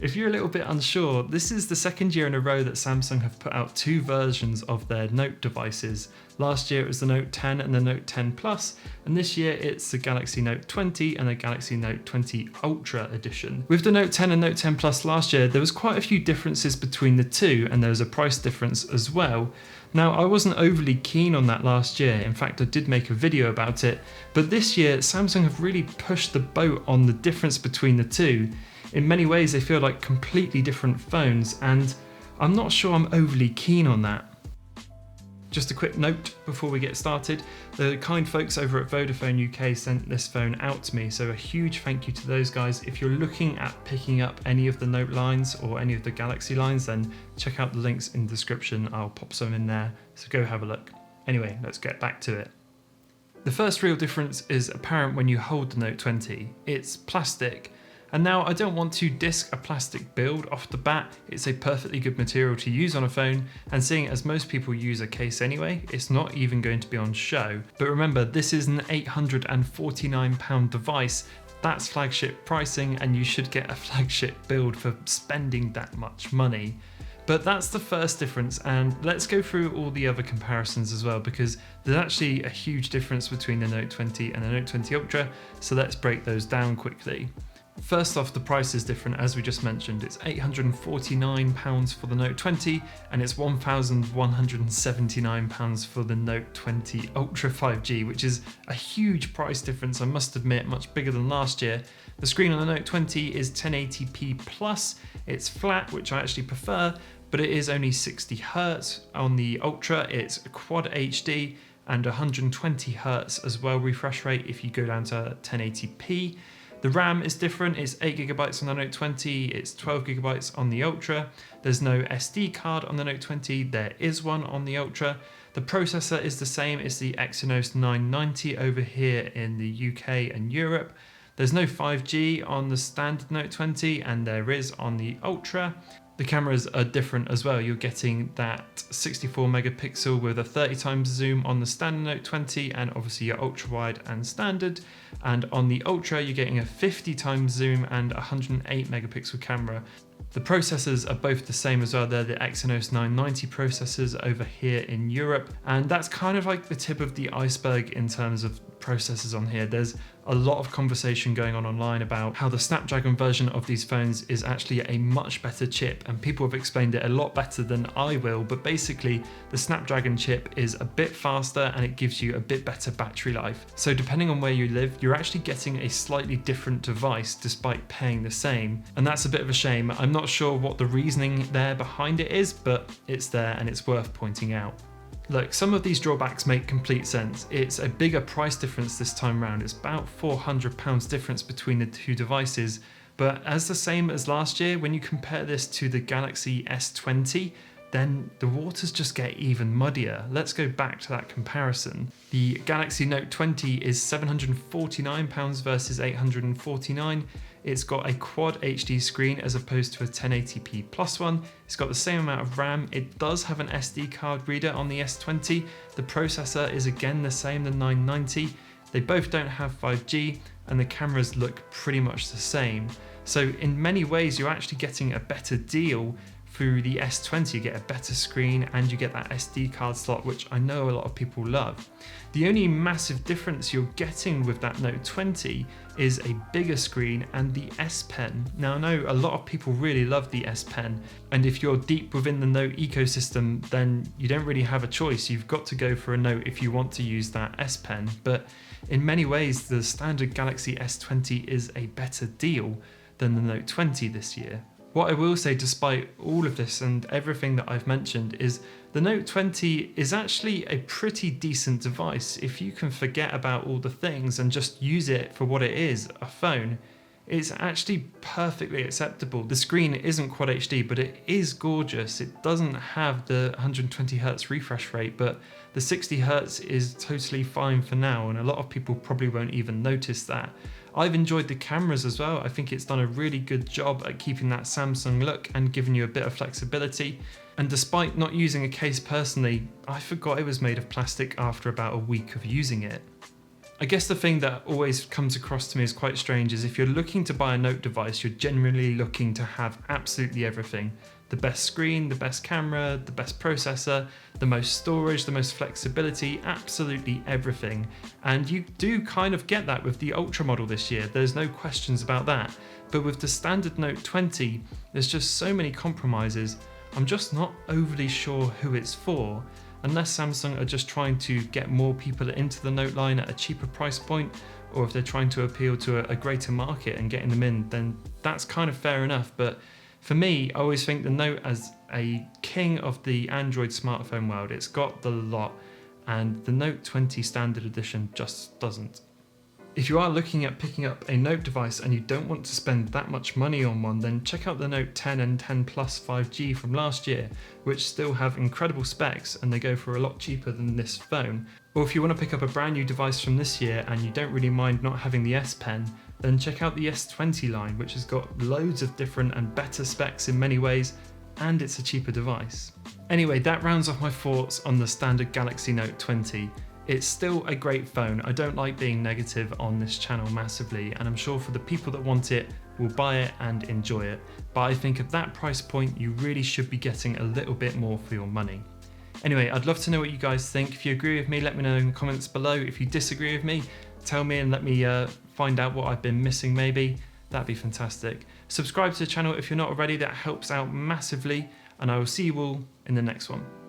If you're a little bit unsure, this is the second year in a row that Samsung have put out two versions of their Note devices. Last year it was the Note 10 and the Note 10 Plus, and this year it's the Galaxy Note 20 and the Galaxy Note 20 Ultra edition. With the Note 10 and Note 10 Plus last year, there was quite a few differences between the two, and there was a price difference as well. Now, I wasn't overly keen on that last year. In fact, I did make a video about it, but this year Samsung have really pushed the boat on the difference between the two. In many ways, they feel like completely different phones, and I'm not sure I'm overly keen on that. Just a quick note before we get started, the kind folks over at Vodafone UK sent this phone out to me, so a huge thank you to those guys. If you're looking at picking up any of the Note lines or any of the Galaxy lines, then check out the links in the description. I'll pop some in there, so go have a look. Anyway, let's get back to it. The first real difference is apparent when you hold the Note 20. It's plastic. And now I don't want to diss a plastic build off the bat. It's a perfectly good material to use on a phone, and seeing as most people use a case anyway, it's not even going to be on show. But remember, this is an £849 device. That's flagship pricing, and you should get a flagship build for spending that much money. But that's the first difference, and let's go through all the other comparisons as well, because there's actually a huge difference between the Note 20 and the Note 20 Ultra, so let's break those down quickly. First off, the price is different, as we just mentioned. It's £849 for the Note 20 and it's £1,179 for the Note 20 Ultra 5G, which is a huge price difference, I must admit, much bigger than last year. The screen on the Note 20 is 1080p plus, it's flat, which I actually prefer, but it is only 60Hz. On the Ultra, it's Quad HD and 120Hz as well refresh rate if you go down to 1080p. The RAM is different, it's 8GB on the Note 20, it's 12GB on the Ultra. There's no SD card on the Note 20, there is one on the Ultra. The processor is the same, it's the Exynos 990 over here in the UK and Europe. There's no 5G on the standard Note 20 and there is on the Ultra. The cameras are different as well. You're getting that 64 megapixel with a 30 times zoom on the standard Note 20 and obviously your ultra wide and standard. And on the Ultra, you're getting a 50 times zoom and 108 megapixel camera. The processors are both the same as well. They're the Exynos 990 processors over here in Europe. And that's kind of like the tip of the iceberg in terms of processors on here. There's a lot of conversation going on online about how the Snapdragon version of these phones is actually a much better chip, and people have explained it a lot better than I will, but basically the Snapdragon chip is a bit faster and it gives you a bit better battery life. So depending on where you live, you're actually getting a slightly different device despite paying the same, and that's a bit of a shame. I'm not sure what the reasoning there behind it is, but it's there and it's worth pointing out. Look, some of these drawbacks make complete sense. It's a bigger price difference this time round. It's about £400 difference between the two devices, but as the same as last year, when you compare this to the Galaxy S20, then the waters just get even muddier. Let's go back to that comparison. The Galaxy Note 20 is £749 versus £849. It's got a Quad HD screen as opposed to a 1080p plus one. It's got the same amount of RAM. It does have an SD card reader on the S20. The processor is again the same, the 990. They both don't have 5G and the cameras look pretty much the same. So in many ways, you're actually getting a better deal through the S20. You get a better screen and you get that SD card slot, which I know a lot of people love. The only massive difference you're getting with that Note 20 is a bigger screen and the S Pen. Now I know a lot of people really love the S Pen, and if you're deep within the Note ecosystem, then you don't really have a choice. You've got to go for a Note if you want to use that S Pen, but in many ways the standard Galaxy S20 is a better deal than the Note 20 this year. What I will say, despite all of this and everything that I've mentioned, is the Note 20 is actually a pretty decent device. If you can forget about all the things and just use it for what it is, a phone, it's actually perfectly acceptable. The screen isn't Quad HD, but it is gorgeous. It doesn't have the 120Hz refresh rate, but the 60Hz is totally fine for now, and a lot of people probably won't even notice that. I've enjoyed the cameras as well. I think it's done a really good job at keeping that Samsung look and giving you a bit of flexibility. And despite not using a case personally, I forgot it was made of plastic after about a week of using it. I guess the thing that always comes across to me as quite strange is if you're looking to buy a Note device, you're generally looking to have absolutely everything. The best screen, the best camera, the best processor, the most storage, the most flexibility, absolutely everything. And you do kind of get that with the Ultra model this year, there's no questions about that. But with the standard Note 20, there's just so many compromises. I'm just not overly sure who it's for. Unless Samsung are just trying to get more people into the Note line at a cheaper price point, or if they're trying to appeal to a greater market and getting them in, then that's kind of fair enough. But for me, I always think the Note as a king of the Android smartphone world, it's got the lot, and the Note 20 standard edition just doesn't. If you are looking at picking up a Note device and you don't want to spend that much money on one, then check out the Note 10 and 10 Plus 5G from last year, which still have incredible specs and they go for a lot cheaper than this phone. Or if you want to pick up a brand new device from this year and you don't really mind not having the S Pen, then check out the S20 line, which has got loads of different and better specs in many ways, and it's a cheaper device. Anyway, that rounds off my thoughts on the standard Galaxy Note 20. It's still a great phone. I don't like being negative on this channel massively, and I'm sure for the people that want it will buy it and enjoy it. But I think at that price point, you really should be getting a little bit more for your money. Anyway, I'd love to know what you guys think. If you agree with me, let me know in the comments below. If you disagree with me, tell me and let me find out what I've been missing maybe. That'd be fantastic. Subscribe to the channel if you're not already, that helps out massively, and I will see you all in the next one.